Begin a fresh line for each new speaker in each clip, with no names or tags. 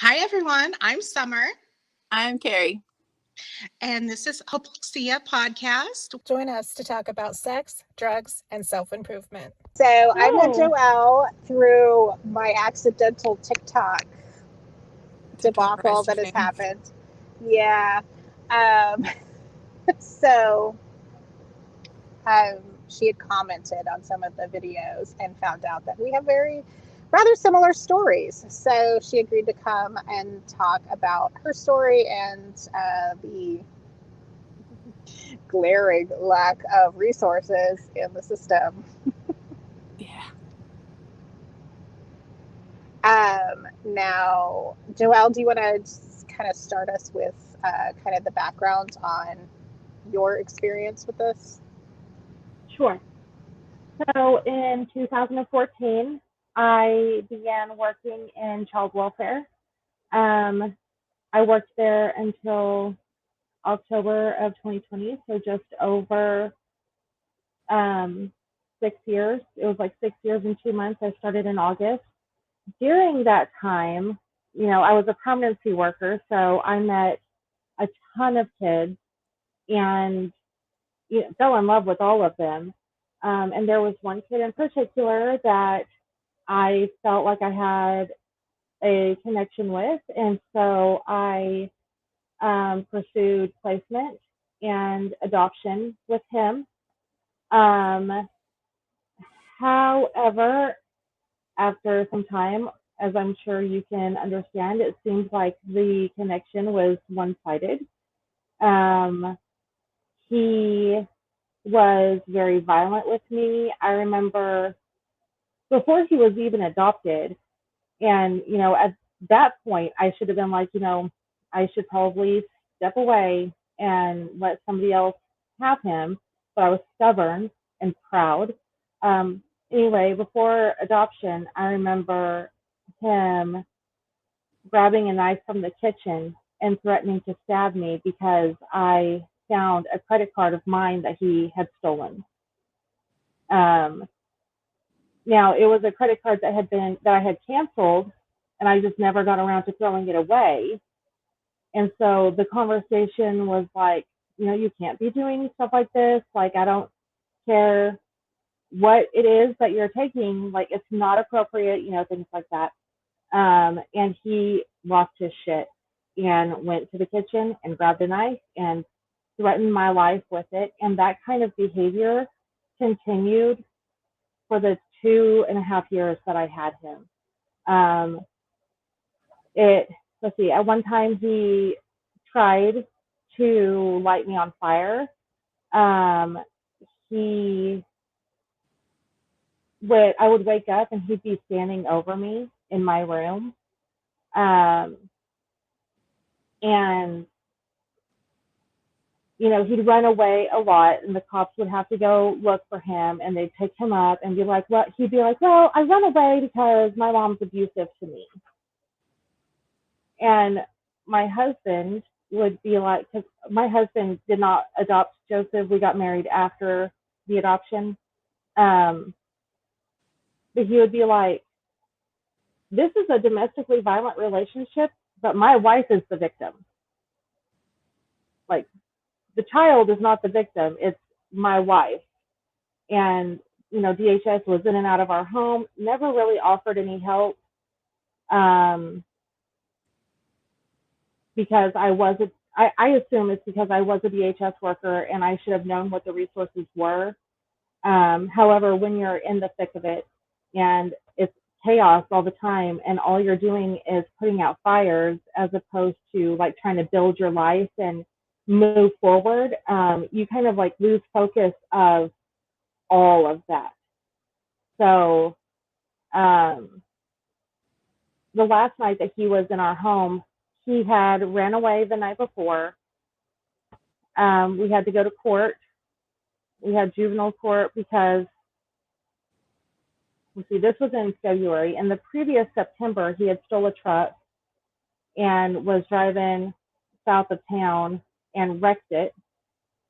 Hi, everyone. I'm Summer,
I'm Carrie.
and this is Hopelexia Podcast.
Join us to talk about sex, drugs, and self improvement.
So I met
Oh,
Joelle through my accidental TikTok
TikTok
debacle
rise to
that has
fame.
happened. Yeah. Um, so um, she had commented on some of the videos and found out that we have rather similar stories. So she agreed to come and talk about her story and the glaring lack of resources in the system.
Yeah.
Now, Joelle, do you want to just kind of start us with kind of the background on your experience with this?
Sure. So in 2014, I began working in child welfare. Um, I worked there until October of 2020, so just over 6 years. It was like 6 years and 2 months. I started in August. During that time, I was a permanency worker, so I met a ton of kids and fell in love with all of them. And there was one kid in particular that I felt like I had a connection with. And so I pursued placement and adoption with him. Um, However, after some time, as I'm sure you can understand, it seems like the connection was one sided. Um, he was very violent with me. I remember before he was even adopted, and at that point, I should have been like, I should probably step away and let somebody else have him. But I was stubborn and proud. Um, anyway, before adoption, I remember him grabbing a knife from the kitchen and threatening to stab me because I found a credit card of mine that he had stolen. Um, Now it was a credit card that I had canceled, and I just never got around to throwing it away. And so the conversation was like, you can't be doing stuff like this. Like, I don't care what it is that you're taking. Like, it's not appropriate. Things like that. And he lost his shit and went to the kitchen and grabbed a knife and threatened my life with it. And that kind of behavior continued for the 2.5 years that I had him. Um, let's see, at one time he tried to light me on fire. Um, I would wake up and he'd be standing over me in my room. Um, and he'd run away a lot, and the cops would have to go look for him, and they'd pick him up and be like, "Well," he'd be like, "Well, I run away because my mom's abusive to me." And my husband would be like, because my husband did not adopt Joseph. We got married after the adoption. Um, but he would be like, "This is a domestically violent relationship, but my wife is the victim. Like, the child is not the victim, it's my wife." And, DHS was in and out of our home, never really offered any help. Um, because I assume it's because I was a DHS worker and I should have known what the resources were. However, when you're in the thick of it and it's chaos all the time and all you're doing is putting out fires as opposed to like trying to build your life and move forward, you kind of like lose focus of all of that. So the last night that he was in our home, he had ran away the night before. We had to go to court. We had juvenile court because, let's see, this was in February. In the previous September, he had stole a truck and was driving south of town and wrecked it.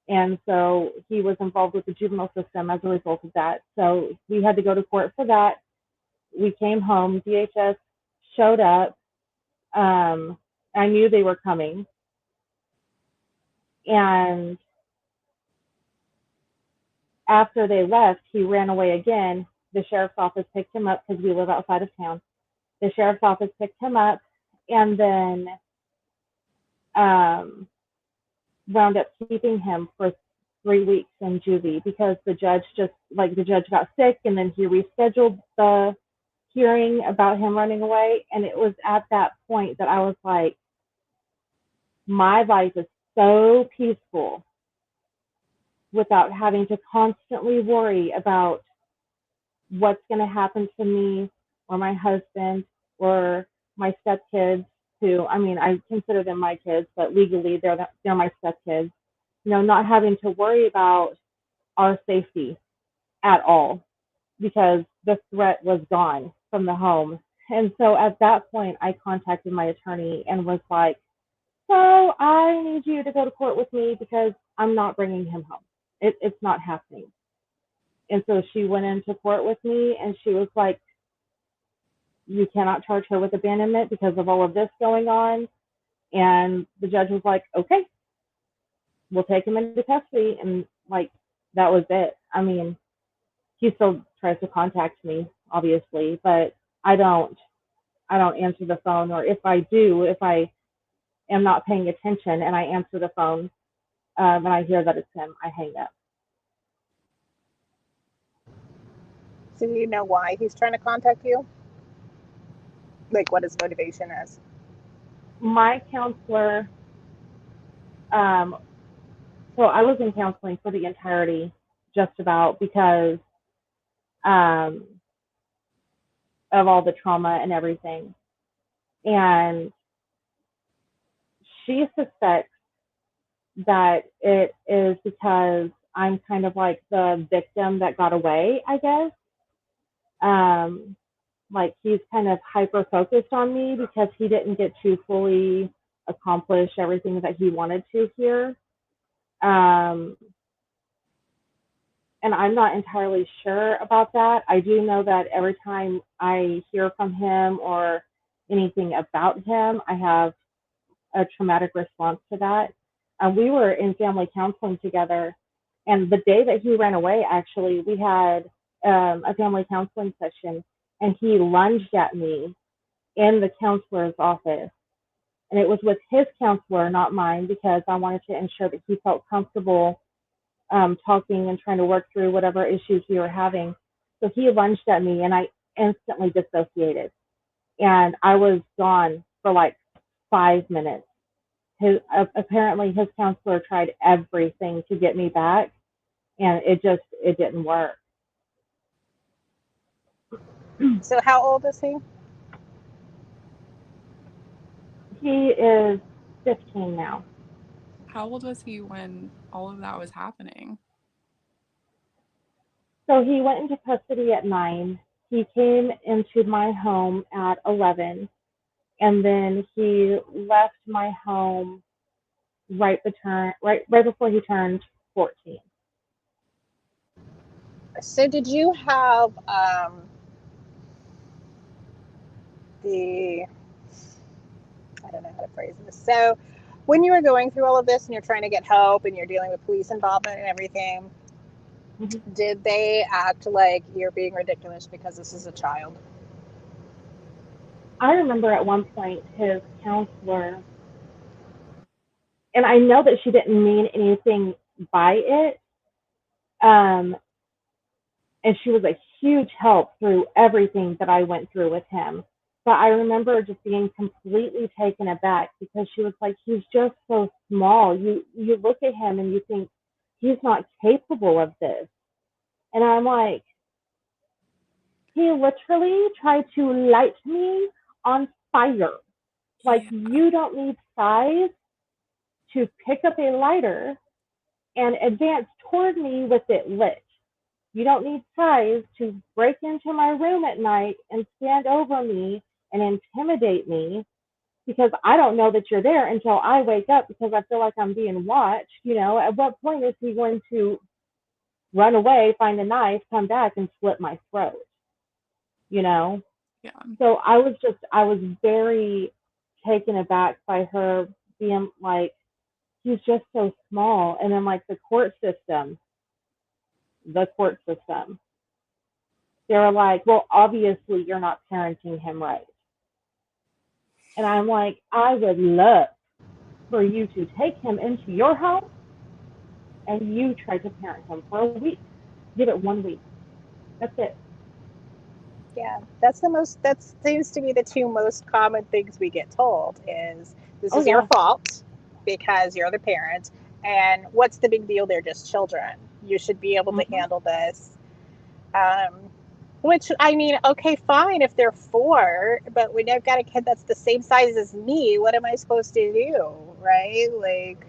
And so he was involved with the juvenile system as a result of that. So we had to go to court for that. We came home. DHS showed up I knew they were coming. And after they left, he ran away again. The sheriff's office picked him up because we live outside of town. The sheriff's office picked him up and then wound up keeping him for 3 weeks in juvie because the judge got sick, and then he rescheduled the hearing about him running away. And it was at that point that I was like, my life is so peaceful without having to constantly worry about what's going to happen to me or my husband or my stepkids, who, I mean, I consider them my kids, but legally they're my stepkids. Not having to worry about our safety at all because the threat was gone from the home. And so at that point, I contacted my attorney and was like, so I need you to go to court with me because I'm not bringing him home. It's not happening. And so she went into court with me and she was like, you cannot charge her with abandonment because of all of this going on. And the judge was like, okay, we'll take him into custody. And like, that was it. I mean, he still tries to contact me, obviously, but I don't answer the phone, or if I do, if I am not paying attention and I answer the phone, and I hear that it's him, I hang up.
So do you know why he's trying to contact you? Like what his motivation is?
My counselor, so I was in counseling for the entirety, just about, because of all the trauma and everything. And she suspects that it is because I'm kind of like the victim that got away, I guess. Like he's kind of hyper focused on me because he didn't get to fully accomplish everything that he wanted to here. And I'm not entirely sure about that. I do know that every time I hear from him or anything about him, I have a traumatic response to that. We were in family counseling together, and the day that he ran away, actually, we had a family counseling session, and he lunged at me in the counselor's office. And it was with his counselor, not mine, because I wanted to ensure that he felt comfortable talking and trying to work through whatever issues we were having. So he lunged at me, and I instantly dissociated. And I was gone for like 5 minutes. Apparently his counselor tried everything to get me back, and it didn't work.
So how old is he?
He is 15 now.
How old was he when all of that was happening?
So he went into custody at 9. He came into my home at 11, and then he left my home right before he turned 14.
So did you have I don't know how to phrase this. So when you were going through all of this and you're trying to get help and you're dealing with police involvement and everything, mm-hmm. Did they act like you're being ridiculous because this is a child?
I remember at one point his counselor, and I know that she didn't mean anything by it, and she was a huge help through everything that I went through with him. But I remember just being completely taken aback because she was like, he's just so small. You look at him and you think he's not capable of this. And I'm like, he literally tried to light me on fire. Like, you don't need size to pick up a lighter and advance toward me with it lit. You don't need size to break into my room at night and stand over me and intimidate me because I don't know that you're there until I wake up because I feel like I'm being watched. At what point is he going to run away, find a knife, come back, and slit my throat?
Yeah.
So I was very taken aback by her being like, he's just so small. And then like the court system, they were like, well, obviously you're not parenting him right. And I'm like, I would love for you to take him into your house and you try to parent him for a week. Give it 1 week. That's it.
Yeah, that seems to be the two most common things we get told is this is your fault because you're the parent, and what's the big deal? They're just children. You should be able to handle this. Which, I mean, okay, fine if they're 4, but when I've got a kid that's the same size as me, what am I supposed to do, right? Like,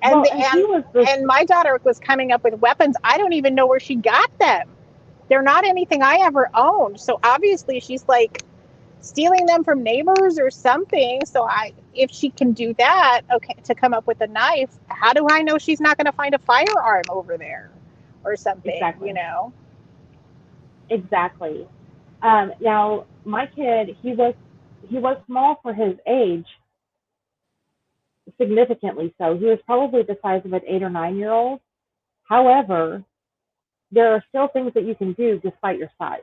and my daughter was coming up with weapons. I don't even know where she got them. They're not anything I ever owned. So obviously she's like stealing them from neighbors or something. So if she can do that, okay, to come up with a knife, how do I know she's not going to find a firearm over there or something,
Exactly.
Exactly.
Now my kid, he was small for his age, significantly so. He was probably the size of an 8 or 9-year-old. However, there are still things that you can do despite your size.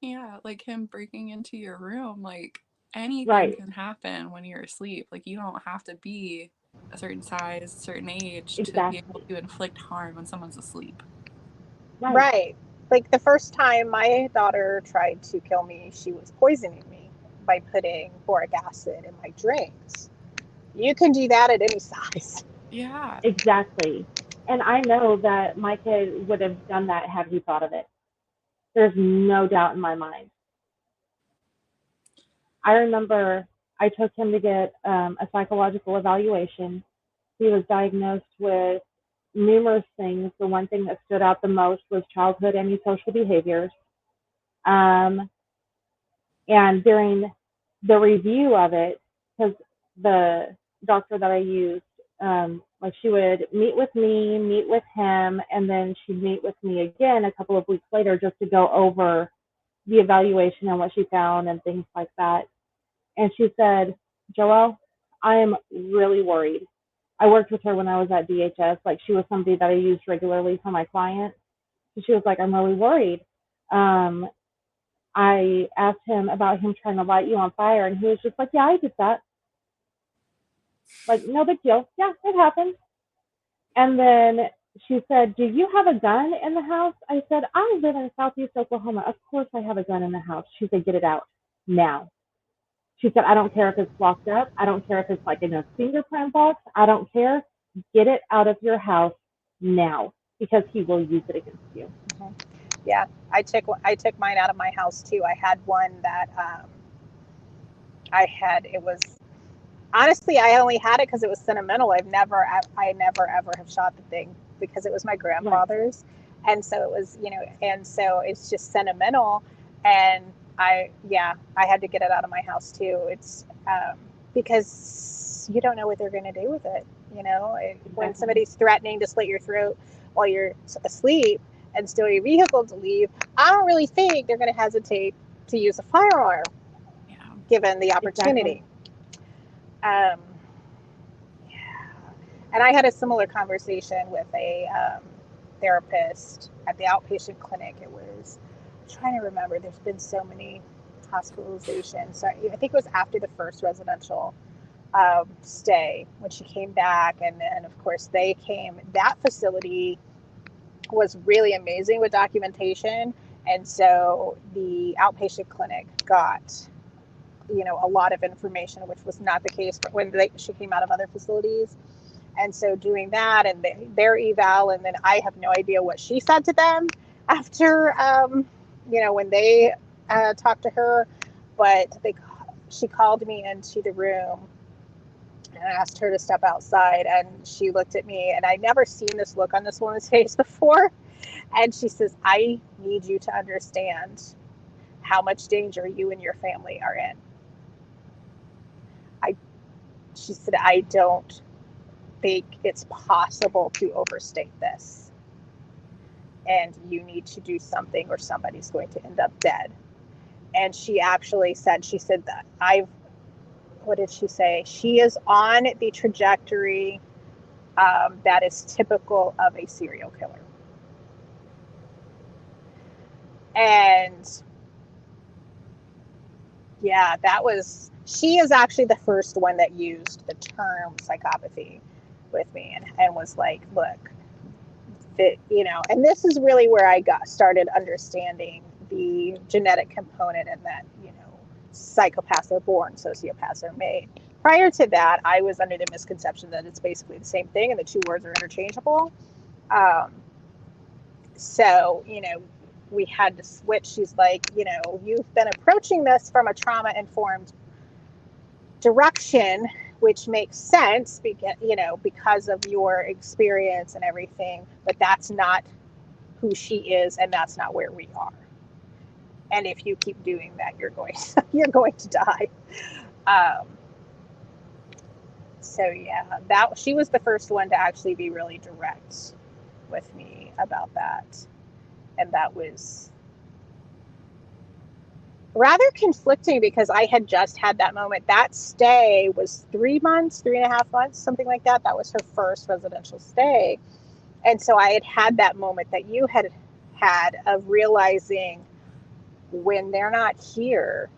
Yeah, like him breaking into your room, like anything can happen when you're asleep. Like you don't have to be a certain size, certain age to be able to inflict harm when someone's asleep.
Right. Like the first time my daughter tried to kill me, she was poisoning me by putting boric acid in my drinks. You can do that at any size.
Yeah.
Exactly. And I know that my kid would have done that had he thought of it. There's no doubt in my mind. I remember I took him to get a psychological evaluation. He was diagnosed with numerous things. The one thing that stood out the most was childhood antisocial behaviors. And during the review of it, because the doctor that I used, like she would meet with me, meet with him, and then she'd meet with me again a couple of weeks later just to go over the evaluation and what she found and things like that. And she said, Joell, I am really worried. I worked with her when I was at DHS. Like she was somebody that I used regularly for my clients. So she was like, I'm really worried. I asked him about him trying to light you on fire, and he was just like, yeah, I did that. Like, no big deal. Yeah, it happened. And then she said, do you have a gun in the house? I said, I live in Southeast Oklahoma. Of course I have a gun in the house. She said, get it out now. She said, I don't care if it's locked up. I don't care if it's like in a fingerprint box. I don't care. Get it out of your house now because he will use it against you.
Mm-hmm. Yeah, I took mine out of my house too. I had one that it was, honestly, I only had it because it was sentimental. I never ever have shot the thing because it was my grandfather's. Right. And so it was, and so it's just sentimental. And I had to get it out of my house too. It's because you don't know what they're going to do with it. When somebody's threatening to slit your throat while you're asleep and steal your vehicle to leave, I don't really think they're going to hesitate to use a firearm, given the opportunity. Exactly. And I had a similar conversation with a therapist at the outpatient clinic. I'm trying to remember. There's been so many hospitalizations. So I think it was after the first residential stay when she came back, and then of course they came. That facility was really amazing with documentation, and so the outpatient clinic got a lot of information, which was not the case when she came out of other facilities. And so doing that and their eval, and then I have no idea what she said to them after when they talked to her, but she called me into the room and I asked her to step outside, and she looked at me, and I'd never seen this look on this woman's face before. And she says, I need you to understand how much danger you and your family are in. She said, I don't think it's possible to overstate this. And you need to do something or somebody's going to end up dead. And she actually said, that what did she say? She is on the trajectory that is typical of a serial killer. And yeah, she is actually the first one that used the term psychopathy with me and was like, look, and this is really where I started understanding the genetic component, and that, psychopaths are born, sociopaths are made. Prior to that, I was under the misconception that it's basically the same thing and the two words are interchangeable. So, we had to switch. She's like, you've been approaching this from a trauma-informed direction, which makes sense, because of your experience and everything, but that's not who she is, and that's not where we are. And if you keep doing that, you're going to die. So yeah, she was the first one to actually be really direct with me about that. And that was rather conflicting because I had just had that moment. That stay was 3.5 months, something like that. That was her first residential stay. And so I had that moment that you had of realizing when they're not here,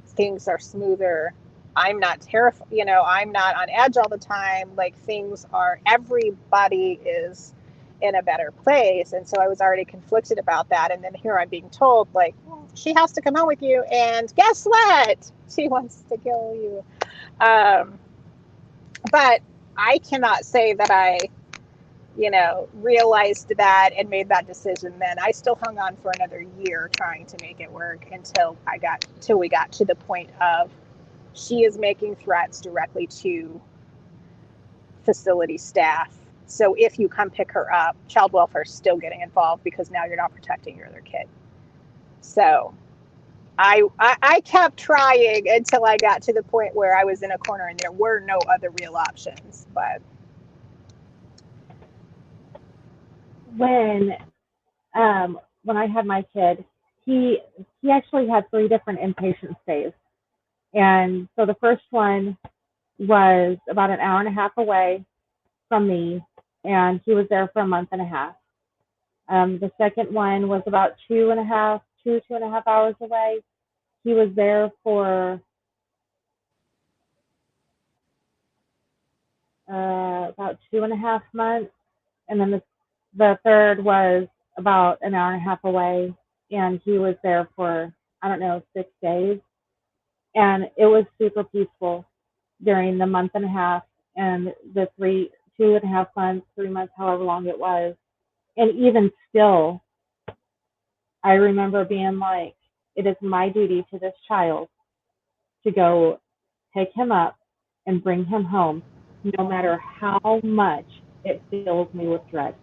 things are smoother. I'm not terrified, I'm not on edge all the time. Like, everybody is in a better place. And so I was already conflicted about that. And then here I'm being told, like, she has to come home with you. And guess what? She wants to kill you. But I cannot say that I, realized that and made that decision then. I still hung on for another year trying to make it work until we got to the point of she is making threats directly to facility staff. So if you come pick her up, child welfare is still getting involved because now you're not protecting your other kid. So I kept trying until I got to the point where I was in a corner and there were no other real options. But
when I had my kid, he actually had 3 different inpatient stays. And so the first one was about an hour and a half away from me, and he was there for a month and a half. The second one was about 2.5 hours away. He was there for about 2.5 months. And then the third was about an hour and a half away, and he was there for, 6 days. And it was super peaceful during the month and a half and the 2.5 months, 3 months, however long it was. And even still, I remember being like, it is my duty to this child to go pick him up and bring him home, no matter how much it fills me with dread.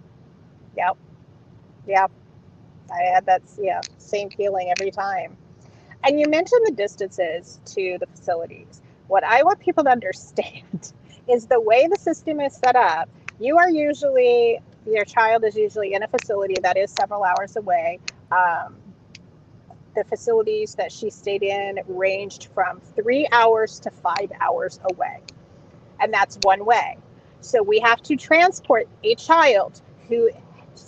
Yep. I had that same feeling every time. And you mentioned the distances to the facilities. What I want people to understand is the way the system is set up. Your child is usually in a facility that is several hours away. The facilities that she stayed in ranged from 3 hours to 5 hours away. And that's one way. So we have to transport a child who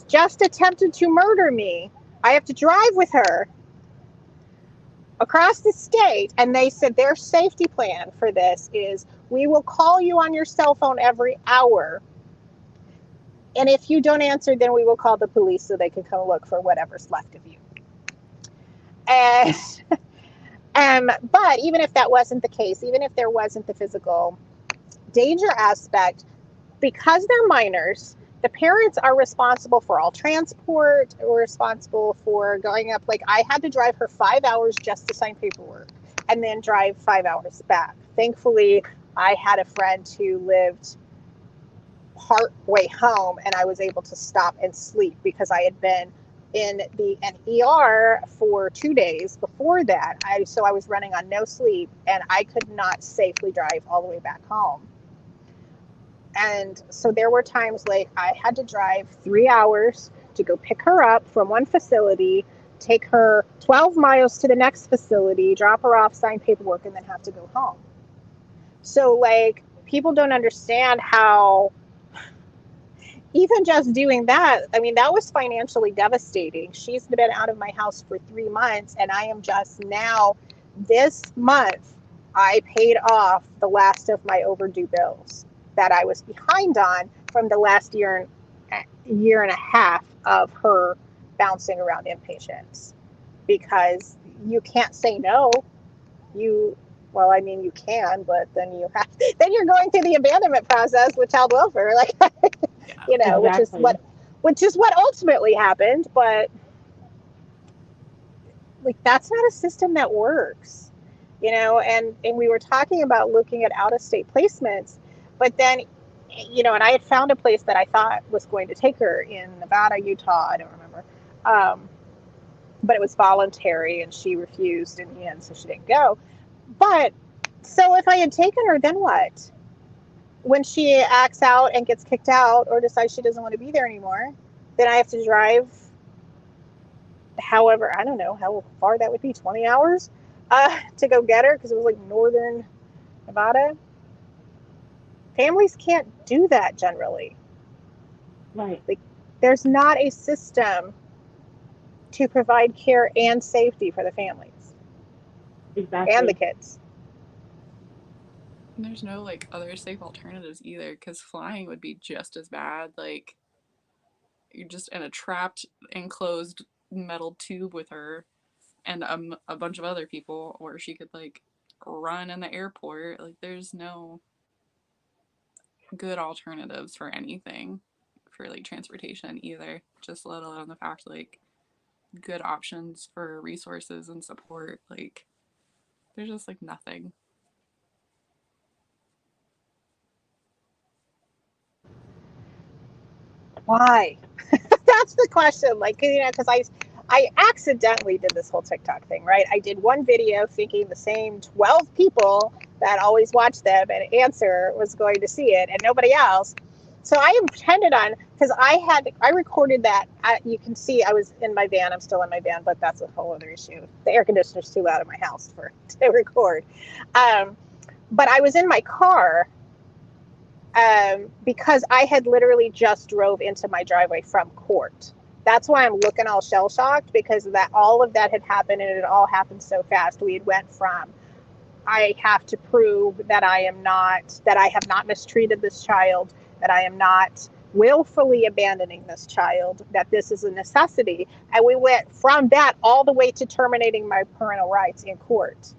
just attempted to murder me. I have to drive with her across the state. And they said their safety plan for this is, we will call you on your cell phone every hour. And if you don't answer, then we will call the police so they can come look for whatever's left of you. And but even if that wasn't the case, even if there wasn't the physical danger aspect, because they're minors, the parents are responsible for all transport, or responsible for going up. Like, I had to drive her 5 hours just to sign paperwork and then drive 5 hours back. Thankfully, I had a friend who lived part way home, and I was able to stop and sleep because I had been in an ER for 2 days before that. So I was running on no sleep, and I could not safely drive all the way back home. And so there were times like I had to drive 3 hours to go pick her up from one facility, take her 12 miles to the next facility, drop her off, sign paperwork, and then have to go home. So, like, people don't understand how even just doing that, I mean, that was financially devastating. She's been out of my house for 3 months, and I am just now, this month, I paid off the last of my overdue bills that I was behind on from the last year and a half of her bouncing around inpatients, because you can't say no. Well, I mean, you can, but then you're going through the abandonment process with child welfare, like,
Exactly.
which is what ultimately happened. But like, that's not a system that works, and we were talking about looking at out-of-state placements, but then, and I had found a place that I thought was going to take her in Nevada, Utah, I don't remember. But it was voluntary and she refused in the end, so she didn't go. But so if I had taken her, then what? When she acts out and gets kicked out or decides she doesn't want to be there anymore, then I have to drive however, I don't know how far that would be, 20 hours to go get her, because it was like northern Nevada. Families can't do that generally.
Right.
Like, there's not a system to provide care and safety for the families.
Exactly.
And the kids.
There's no like other safe alternatives either, because flying would be just as bad. Like, you're just in a trapped, enclosed metal tube with her and a bunch of other people, or she could like run in the airport. Like, there's no good alternatives for anything for like transportation either, just let alone the fact like good options for resources and support. Like, there's just like nothing.
Why? That's the question. Like, because I accidentally did this whole TikTok thing, right? I did one video thinking the same 12 people that always watch them and answer was going to see it, and nobody else. So I intended on, because I recorded that. You can see I was in my van. I'm still in my van, but that's a whole other issue. The air conditioner's too loud in my house to record. But I was in my car because I had literally just drove into my driveway from court. That's why I'm looking all shell-shocked, because that all of that had happened, and it all happened so fast. We had went from, I have to prove that I have not mistreated this child, that I am not willfully abandoning this child, that this is a necessity. And we went from that all the way to terminating my parental rights in court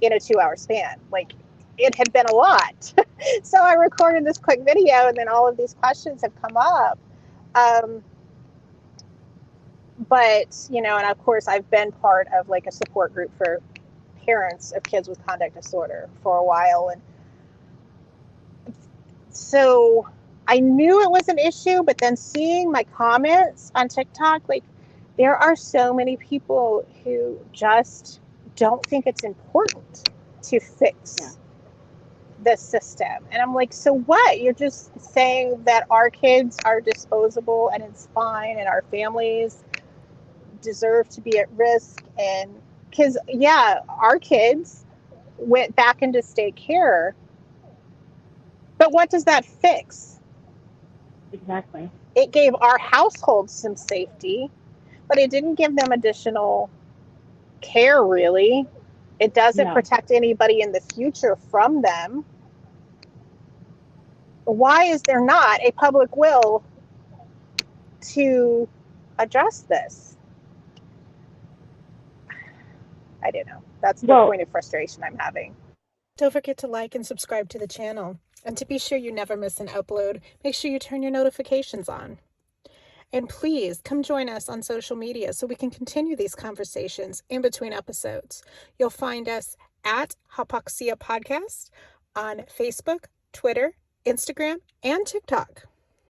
in a 2-hour span. Like, it had been a lot. So I recorded this quick video, and then all of these questions have come up. But, and of course, I've been part of like a support group for parents of kids with conduct disorder for a while. And so I knew it was an issue, but then seeing my comments on TikTok, like, there are so many people who just don't think it's important to fix the system. And I'm like, so what? You're just saying that our kids are disposable and it's fine, and our families deserve to be at risk. And because, our kids went back into state care, but what does that fix?
Exactly.
It gave our household some safety, but it didn't give them additional care, really. It doesn't protect anybody in the future from them. Why is there not a public will to address this? I don't know. That's the point of frustration I'm having.
Don't forget to like and subscribe to the channel. And to be sure you never miss an upload, make sure you turn your notifications on. And please come join us on social media so we can continue these conversations in between episodes. You'll find us at Hypoxia Podcast on Facebook, Twitter, Instagram, and TikTok.